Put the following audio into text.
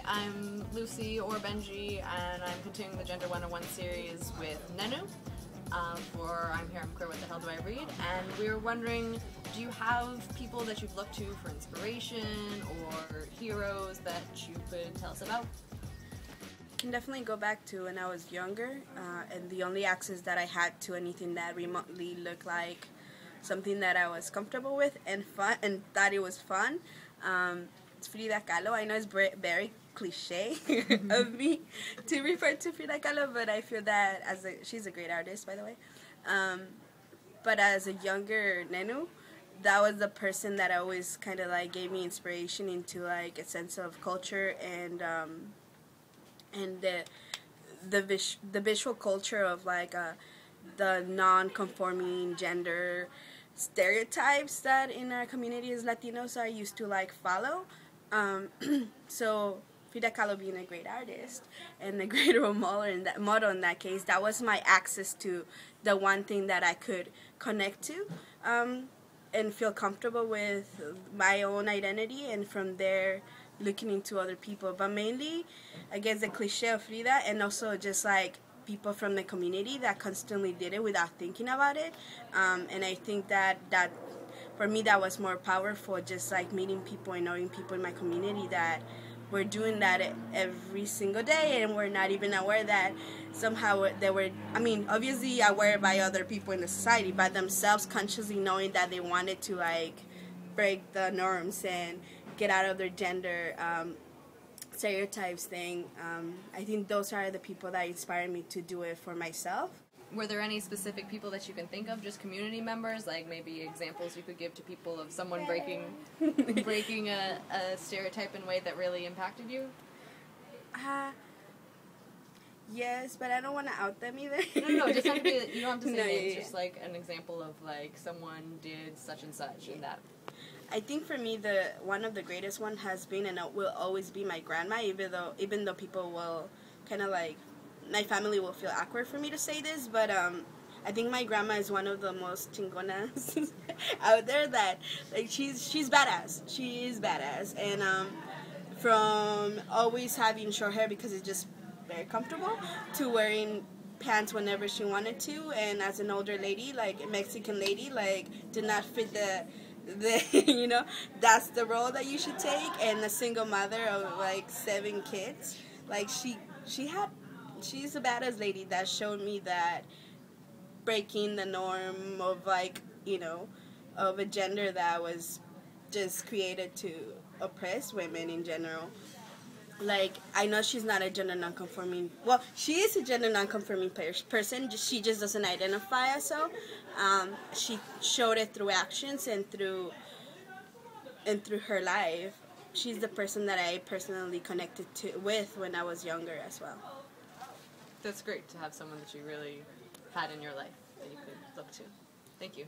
I'm Lucy or Benji, and I'm continuing the Gender 101 series with Nenu. I'm Queer, what the hell do I read? And we were wondering, do you have people that you've looked to for inspiration or heroes that you could tell us about? I can definitely go back to when I was younger, and the only access that I had to anything that remotely looked like something that I was comfortable with and fun and thought it was fun. It's Frida Kahlo. I know it's very cliche of me to refer to Frida Kahlo, but I feel that she's a great artist, by the way. But as a younger Nenu, that was the person that always kind of like gave me inspiration into like a sense of culture and the visual culture of like the non-conforming gender stereotypes that in our community as Latinos are used to like follow. So Frida Kahlo being a great artist and a great role model in that case, that was my access to the one thing that I could connect to and feel comfortable with my own identity, and from there looking into other people. But mainly, I guess the cliche of Frida, and also just like people from the community that constantly did it without thinking about it. And I think that for me that was more powerful, just like meeting people and knowing people in my community that were doing that every single day, and we're not even aware that somehow they were, I mean, obviously aware by other people in the society, but themselves consciously knowing that they wanted to like break the norms and get out of their gender stereotypes thing. I think those are the people that inspired me to do it for myself. Were there any specific people that you can think of, just community members, like maybe examples you could give to people of someone breaking a stereotype in a way that really impacted you? Yes, but I don't want to out them either. No, it doesn't have to be, you don't have to say No, names, yeah. just like an example of like someone did such and such and that. I think for me one of the greatest one has been and will always be my grandma, even though people will kind of like, my family will feel awkward for me to say this, but I think my grandma is one of the most chingonas out there. That like she's badass. She is badass, and from always having short hair because it's just very comfortable, to wearing pants whenever she wanted to, and as an older lady, like a Mexican lady, like did not fit the you know, that's the role that you should take. And a single mother of like 7 kids, like she's a badass lady that showed me that breaking the norm of like, you know, of a gender that was just created to oppress women in general. Like, I know she's not a gender non-conforming, well, she is a gender non-conforming person, she just doesn't identify as so. She showed it through actions and through her life. She's the person that I personally connected with when I was younger as well. That's great to have someone that you really had in your life that you could look to. Thank you.